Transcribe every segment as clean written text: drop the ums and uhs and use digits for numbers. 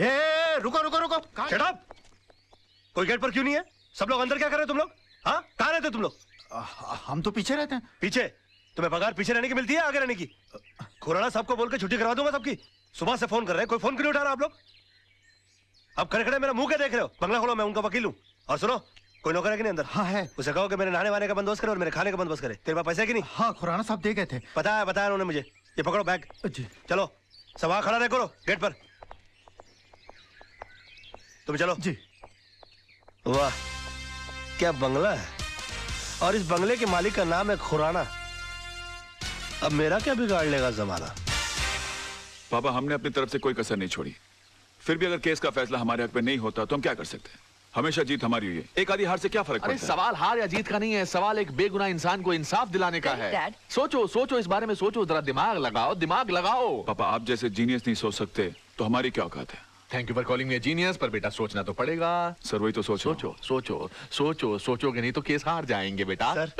रुको रुको रुको, शट अप। कोई गेट पर क्यों नहीं है? सब लोग अंदर क्या कर रहे हो तुम लोग? हाँ, कहाँ रहते हो तुम लोग? हम तो पीछे रहते हैं। पीछे? तुम्हें पगार पीछे रहने की मिलती है आगे रहने की? खुराना सबको बोल के छुट्टी करवा दूंगा सबकी। सुबह से फोन कर रहे हैं, कोई फोन क्यों नहीं उठा रहा आप लोग? अब खड़े खड़े मेरा मुंह क्या देख रहे हो? बंगला खोलो, मैं उनका वकील हूँ। और सुनो, कोई नौकर है कि नहीं अंदर? हाँ है। उसे कहो कि मेरे नहाने वाने का बंदोबस्त करे और मेरे खाने का बंदोबस्त करे। तेरे पास पैसे है कि नहीं? हाँ, खुराना साहब दे गए थे। बताया उन्होंने मुझे। ये पकड़ो बैग जी। चलो सब वहां खड़ा रहे करो गेट पर। तुम चलो जी। वाह क्या बंगला है, और इस बंगले के मालिक का नाम है खुराना। अब मेरा क्या बिगाड़ लेगा जमाना? पापा, हमने अपनी तरफ से कोई कसर नहीं छोड़ी। फिर भी अगर केस का फैसला हमारे हक में नहीं होता तो हम क्या कर सकते हैं? हमेशा जीत हमारी हुई है, एक आधी हार से क्या फर्क पड़ता है? सवाल हार या जीत का नहीं है, सवाल एक बेगुनाह इंसान को इंसाफ दिलाने का है। सोचो इस बारे में सोचो, जरा दिमाग लगाओ। पापा, आप जैसे जीनियस नहीं सोच सकते तो हमारी क्या औकात है? Thank you for calling me genius, पर बेटा सोचना तो पड़ेगा। सर वही तो सोचोगे नहीं तो केस हार जाएंगे बेटा। सर।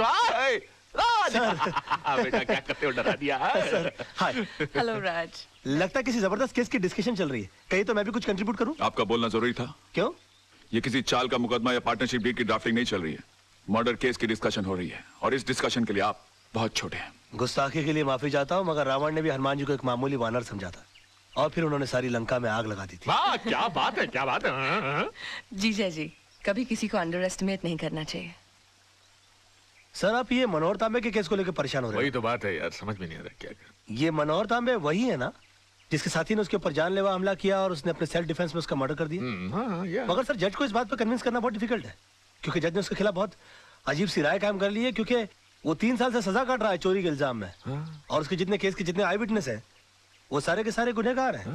बेटा क्या करते हो, डरा दिया। हाय। हेलो राज। लगता है किसी जबरदस्त केस की डिस्कशन चल रही है, कहीं तो मैं भी कुछ कंट्रीब्यूट करूं? आपका बोलना जरूरी था। क्यों? ये किसी चाल का मुकदमा या पार्टनरशिप डील की ड्राफ्टिंग नहीं चल रही है, मर्डर केस की डिस्कशन हो रही है, और इस डिस्कशन के लिए आप बहुत छोटे हैं। गुस्ताखी के लिए माफी चाहता हूँ, मगर रावण ने भी हनुमान जी को एक मामूली वानर समझा था, और फिर उन्होंने सारी लंका में आग लगा दी थी। वाह क्या बात है। जीजा जी, कभी किसी को अंडर एस्टिमेट नहीं करना चाहिए। सर आप ये मनोहर तांबे के केस को लेकर परेशान हो रहे हैं? वही तो बात है यार, समझ में नहीं आ रहा क्या कर। ये मनोहर तांबे वही है ना जिसके साथी ने उसके ऊपर जानलेवा हमला किया और उसने अपने सेल्फ डिफेंस में उसका मर्डर कर दिया? हाँ, मगर सर जज को इस बात पर कन्विंस करना बहुत डिफिकल्ट है, क्योंकि जज ने उसके खिलाफ बहुत अजीब सी राय कायम कर ली है, क्योंकि वो 3 साल से सजा काट रहा है चोरी के इल्जाम में। और उसके जितने केस के जितने आई विटनेस है वो सारे के सारे गुनहगार हैं।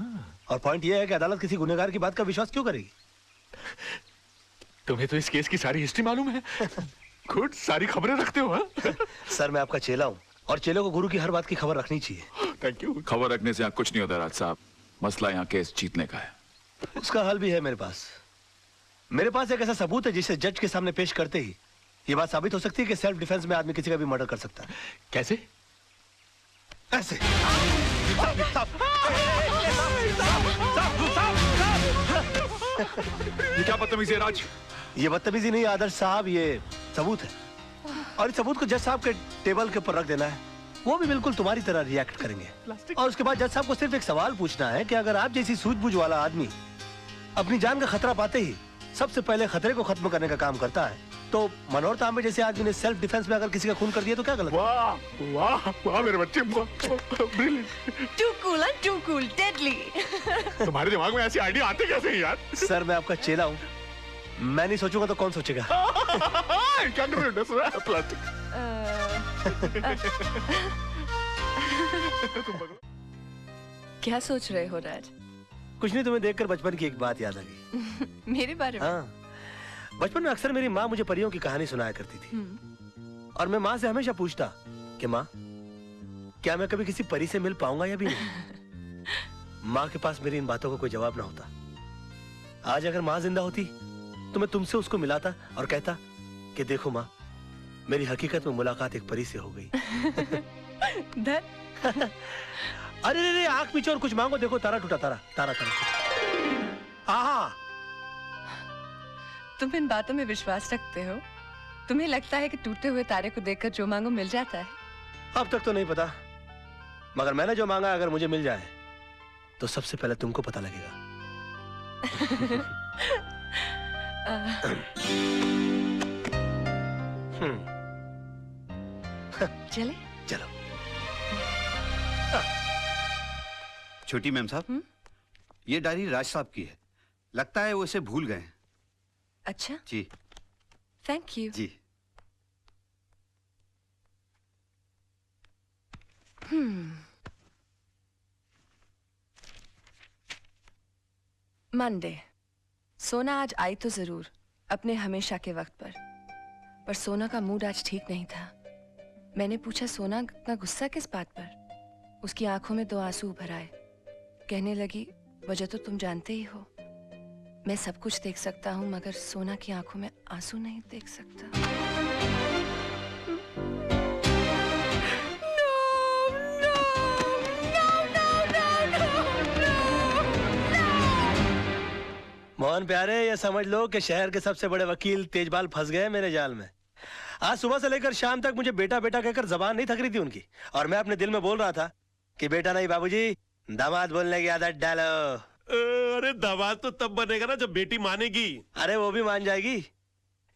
और पॉइंट ये है कि अदालत किसी गुनहगार की बात का विश्वास क्यों करेगी? तुम्हें तो इस केस की सारी हिस्ट्री मालूम है। खुद सारी खबरें रखते हो। सर मैं आपका चेला हूँ, और चेलों को गुरु की हर बात की खबर रखनी चाहिए। Thank you. खबर रखने से यहाँ कुछ नहीं होता राज साहब, मसला यहाँ केस जीतने का है। उसका हल भी है मेरे पास एक ऐसा सबूत है जिसे जज के सामने पेश करते ही ये बात साबित हो सकती है कि सेल्फ डिफेंस में आदमी किसी का भी मर्डर कर सकता है। कैसे? ऐसे। ये क्या बदतमीजी है राज? ये बदतमीजी नहीं आदर्श साहब, ये सबूत है, और इस सबूत को जज साहब के टेबल के ऊपर रख देना है। वो भी बिल्कुल तुम्हारी तरह रिएक्ट करेंगे, और उसके बाद जज साहब को सिर्फ एक सवाल पूछना है कि अगर आप जैसी सूझबूझ वाला आदमी अपनी जान का खतरा पाते ही सबसे पहले खतरे को खत्म करने का काम करता है, तो मनोहर तांबे जैसे आदमी ने सेल्फ डिफेंस में अगर किसी का खून कर दिया तो क्या गलत? वाह वाह वाह मेरे बच्चे, टू कूल डेडली। तुम्हारे दिमाग में ऐसी आइडिया आते कैसे हैं यार? सर मैं आपका चेला हूँ, मैं नहीं सोचूंगा तो कौन सोचेगा? क्या सोच रहे हो राज? कुछ नहीं, तुम्हें देखकर बचपन की एक बात याद आ गई। मेरे बारे में? हाँ, बचपन में अक्सर मेरी माँ मुझे परियों की कहानी सुनाया करती थी, और मैं माँ से हमेशा पूछता कि माँ क्या मैं कभी किसी परी से मिल पाऊंगा या भी नहीं? माँ के पास मेरी इन बातों का कोई जवाब ना होता। आज अगर माँ जिंदा होती तो मैं तुमसे उसको मिलाता और कहता कि देखो माँ, मेरी हकीकत में मुलाकात एक परी से हो गई। अरे आंख पीछे और कुछ मांगो, देखो तारा टूटा, तारा तुम इन बातों में विश्वास रखते हो? तुम्हें लगता है कि टूटे हुए तारे को देखकर जो मांगो मिल जाता है? अब तक तो नहीं पता, मगर मैंने जो मांगा अगर मुझे मिल जाए तो सबसे पहले तुमको पता लगेगा। चले? चलो। छोटी मैम साहब, ये डायरी राज साहब की है, लगता है वो इसे भूल गए। अच्छा जी। Thank you. जी। मंडे। सोना आज आई तो जरूर अपने हमेशा के वक्त पर सोना का मूड आज ठीक नहीं था। मैंने पूछा सोना इतना गुस्सा किस बात पर? उसकी आंखों में 2 आंसू उभर आए। कहने लगी वजह तो तुम जानते ही हो, मैं सब कुछ देख सकता हूँ मगर सोना की आंखों में आंसू नहीं देख सकता। पवन प्यारे, ये समझ लो कि शहर के सबसे बड़े वकील तेजपाल फंस गए मेरे जाल में। आज सुबह से लेकर शाम तक मुझे बेटा बेटा कहकर जबान नहीं थक रही थी उनकी, और मैं अपने दिल में बोल रहा था कि बेटा नहीं बाबूजी, दामाद बोलने की आदत डालो। अरे दामाद तो तब बनेगा ना जब बेटी मानेगी। अरे वो भी मान जाएगी,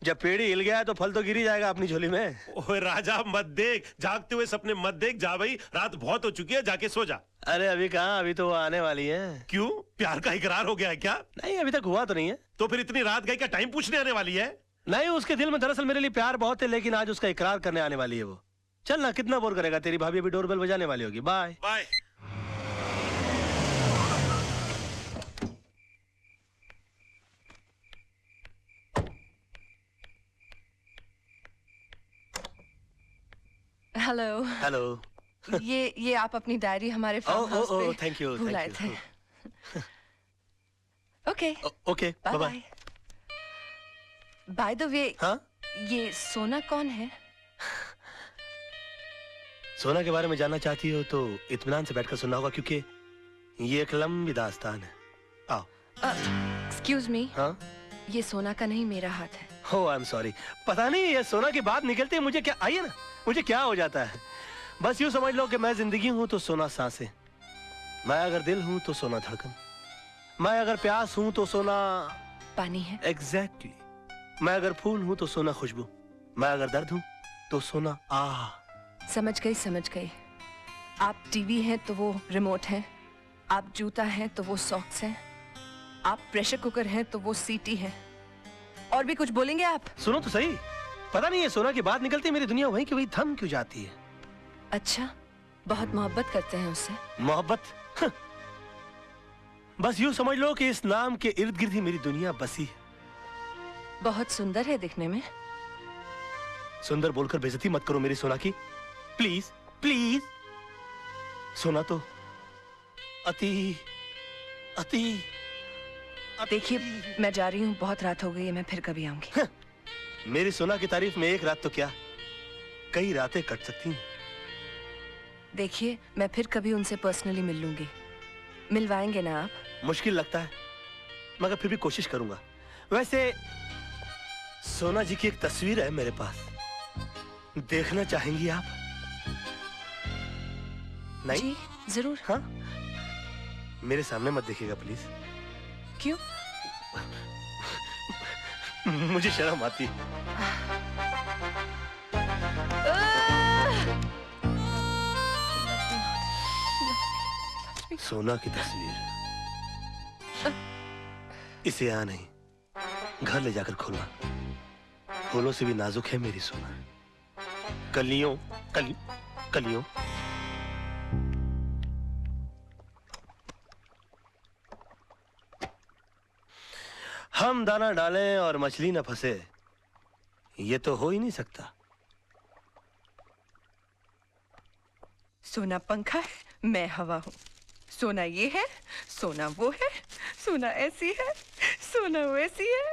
जब पेड़ हिल गया तो फल तो गिर ही जाएगा अपनी झोली में। ओए राजा मत देख, जागते हुए सपने मत देख, जा भाई, रात बहुत हो चुकी है, जाके सो जा। अरे अभी कहाँ, अभी तो वो आने वाली है। क्यों, प्यार का इकरार हो गया है क्या? नहीं, अभी तक हुआ तो नहीं है। तो फिर इतनी रात गई का टाइम पूछने आने वाली है? नहीं, उसके दिल में दरअसल मेरे लिए प्यार बहुत है, लेकिन आज उसका इकरार करने आने वाली है वो। चल ना, कितना बोर करेगा, तेरी भाभी अभी डोरबेल बजाने वाली होगी। Bye bye. हेलो। हेलो। ये आप अपनी डायरी हमारे फार्म हाउस पे थैंक यू, भूल आए थे। Okay okay, bye bye. Bye. By the way, हाँ, ये सोना कौन है? सोना के बारे में जानना चाहती हो तो इत्मीनान से बैठकर सुनना होगा, क्योंकि ये एक लंबी दास्तान है। आओ। एक्सक्यूज मी, हाँ, ये सोना का नहीं, मेरा हाथ है। हो, आई एम सॉरी। पता नहीं ये सोना की बात निकलती है मुझे क्या, आइए ना, मुझे क्या हो जाता है। बस यूं समझ लो कि मैं जिंदगी हूं तो सोना सांसें, मैं अगर दिल हूं तो सोना धड़कन, मैं अगर प्यास हूं तो सोना पानी है। एग्जैक्टली, मैं अगर फूल हूं तो सोना खुशबू, मैं अगर दर्द हूं तो सोना आह। समझ गई, समझ गई। आप टीवी हैं तो वो रिमोट है, आप जूता हैं तो वो सॉक्स हैं, आप प्रेशर कुकर हैं तो वो सीटी है। और भी कुछ बोलेंगे आप? सुनो तो सही, पता नहीं ये सोना की बात निकलती है मेरी दुनिया वहीं की वहीं थम क्यों जाती है। अच्छा, बहुत मोहब्बत करते हैं उससे? मोहब्बत? बस यूं समझ लो कि इस नाम के इर्द गिर्द ही मेरी दुनिया बसी है। बहुत सुंदर है दिखने में। सुंदर बोलकर बेइज्जती मत करो मेरी सोना की, प्लीज प्लीज। सोना तो अति अति देखिए, मैं जा रही हूँ, बहुत रात हो गई है, मैं फिर कभी आऊंगी। मेरी सोना की तारीफ में एक रात तो क्या, कई रातें कट सकती हैं। देखिए, मैं फिर कभी उनसे पर्सनली मिल लूंगी। मिलवाएंगे ना आप? मुश्किल लगता है, मगर फिर भी कोशिश करूंगा। वैसे सोना जी की एक तस्वीर है मेरे पास, देखना चाहेंगी आप? नहीं? जी जरूर। हाँ, मेरे सामने मत देखिएगा प्लीज। क्यों? मुझे शर्म आती है। सोना की तस्वीर, इसे यहाँ नहीं, घर ले जाकर खोलना। फूलों से भी नाजुक है मेरी सोना, कलियों कलियों। हम दाना डालें और मछली न फंसे, ये तो हो ही नहीं सकता। सोना पंखा है, मैं हवा हूँ। सोना ये है, सोना वो है, सोना ऐसी है, सोना वैसी है।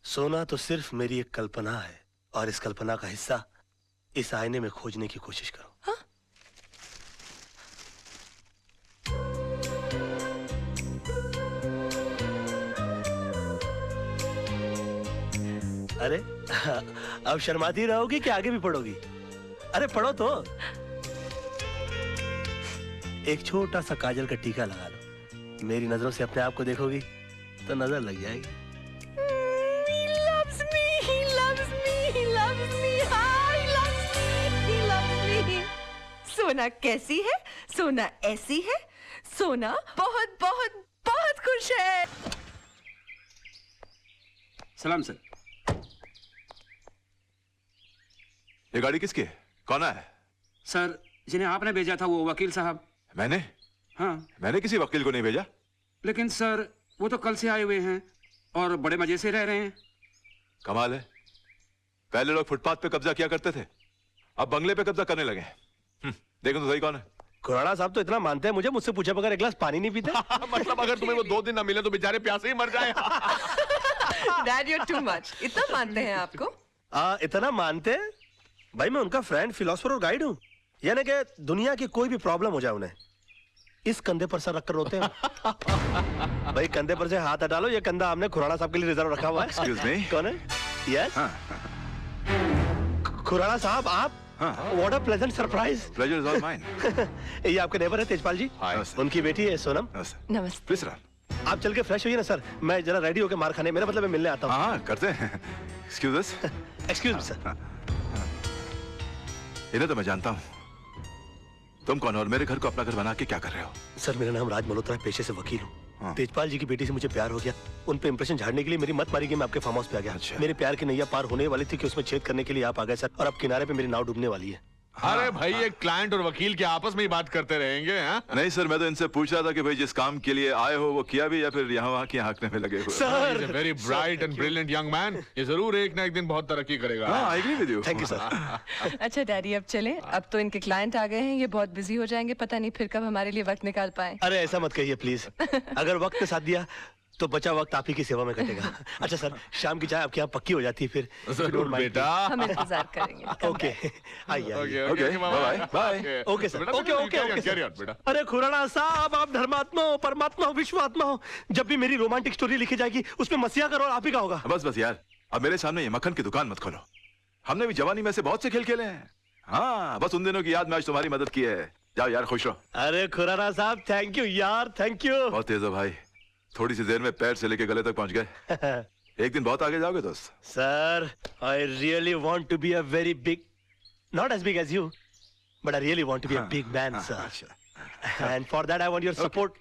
सोना तो सिर्फ मेरी एक कल्पना है, और इस कल्पना का हिस्सा इस आईने में खोजने की कोशिश करो। हाँ? अरे अब शर्माती रहोगी कि आगे भी पढ़ोगी? अरे पढ़ो तो। एक छोटा सा काजल का टीका लगा लो, मेरी नजरों से अपने आप को देखोगी तो नजर लग जाएगी। He loves me, he loves me, he loves me, he loves me, he loves me. सोना कैसी है? सोना ऐसी है, सोना बहुत बहुत बहुत खुश है। सलाम सर। ये गाड़ी किसकी है? कौन है? सर, जिन्हें आपने भेजा था वो वकील साहब। मैंने? हाँ। मैंने किसी वकील को नहीं भेजा। लेकिन सर, वो तो कल से आए हुए हैं और बड़े मजे से रह रहे हैं। कमाल है, पहले लोग फुटपाथ पे कब्जा किया करते थे, अब बंगले पे कब्जा करने लगे। देखो तो सही कौन है। खुराना साहब तो इतना मानते हैं मुझे, मुझसे पूछे बगैर एक गिलास पानी नहीं पीते। मतलब अगर तुम्हें वो 2 दिन ना मिले तो बेचारे प्यासे ही मर जाए। Dad, you're too much. इतना मानते हैं आपको? इतना मानते हैं? भाई मैं उनका फ्रेंड, फिलोसोफर और गाइड हूँ। यानी कि दुनिया की कोई भी प्रॉब्लम हो जाए उन्हें इस कंधे पर सर रखकर रोते हैं। भाई कंधे पर से हाथ हटा लो, ये कंधा हमने खुराना साहब के लिए रिजर्व रखा हुआ है। Excuse me? कौन है? यस खुराना साहब आप? What a pleasant surprise. Pleasure is all mine. ये आपके नेबर है तेजपाल जी। Hi. उनकी बेटी है सोनम। नमस्ते। Please run. आप चल के फ्रेश होइए ना सर, मैं जरा रेडी होकर मार खाने, मेरा मतलब मैं मिलने आता हूँ। हाँ करते हैं। Excuse us. Excuse me sir. इन्हें तो मैं जानता हूँ। तुम कौन हो और मेरे घर को अपना घर बना के क्या कर रहे हो? सर मेरा नाम राज मल्होत्रा है, पेशे से वकील हूँ। हाँ। तेजपाल जी की बेटी से मुझे प्यार हो गया, उन पे इंप्रेशन झाड़ने के लिए मेरी मत मारी गई, मैं आपके फार्म हाउस पे आ गया। अच्छा। मेरे प्यार की नैया पार होने वाली थी कि उसमें छेद करने के लिए आप आ गए सर, और अब किनारे पे मेरी नाव डूबने वाली है। अरे भाई, एक क्लाइंट और वकील के आपस में ही बात करते रहेंगे। हाँ? नहीं सर, मैं तो इनसे पूछ रहा था कि भाई जिस काम के लिए आए हो वो किया भी या फिर यहाँ वहाँ की हाँकने में लगे हुए? Sir very bright and brilliant young man, ये जरूर एक ना एक दिन बहुत तरक्की करेगा। हाँ, I agree with you. Thank you sir. अच्छा डैडी अब चलें, अब तो इनके क्लाइंट आ गए हैं, ये बहुत बिजी हो जाएंगे, पता नहीं फिर कब हमारे लिए वक्त निकाल पाए। अरे ऐसा मत कहिए प्लीज, अगर वक्त ने साथ दिया तो बचा वक्त आप ही की सेवा में कटेगा। अच्छा सर, शाम की चाय आपके यहाँ पक्की हो जाती है फिर? जरूर बेटा। हम इंतजार करेंगे। ओके आइए okay Okay, bye-bye. Bye. Okay sir, okay okay okay carry sir. On बेटा। अरे खुराना साहब, आप धर्मात्मा हो, परमात्मा हो, विश्वात्मा हो, जब भी मेरी रोमांटिक स्टोरी लिखी जाएगी उसमें मसीहा का रोल आप ही का होगा। बस बस यार, अब मेरे सामने ये मक्खन की दुकान मत खोलो। हमने भी जवानी में से बहुत से खेल खेले हैं। हाँ, बस उन दिनों की याद में आज तुम्हारी मदद की है। जाओ यार, खुश रहो। अरे खुराना साहब थैंक यू यार, थैंक यू। बहुत तेज हो भाई, थोड़ी सी देर में पैर से लेके गले तक पहुंच गए। एक दिन बहुत आगे जाओगे दोस्त। Sir I really want to be a very big, not as big as you, but I really want to be a big man sir, and for that I want your support.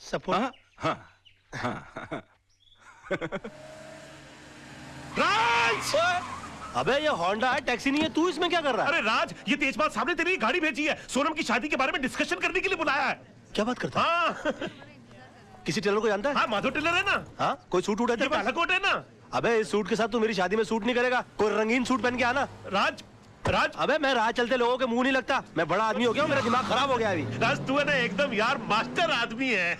Support? Raj! अबे ये Honda है, taxi नहीं है, तू इसमें क्या कर रहा है? अरे राज, ये तेजपाल साहब ने तेरी गाड़ी भेजी है, सोनम की शादी के बारे में डिस्कशन करने के लिए बुलाया है। क्या बात करता है? हाँ किसी टेलर को जानता है? हाँ, माधव टेलर है ना, हाँ, कोई सूट उठा ये बालाकोट है ना। अबे इस सूट के साथ तू मेरी शादी में सूट नहीं करेगा, कोई रंगीन सूट पहन के आना। राज, राज, अबे मैं राह चलते लोगों के मुंह नहीं लगता, मैं बड़ा आदमी हो गया हूँ, मेरा दिमाग खराब हो गया अभी। राज तू है ना एकदम यार मास्टर आदमी है।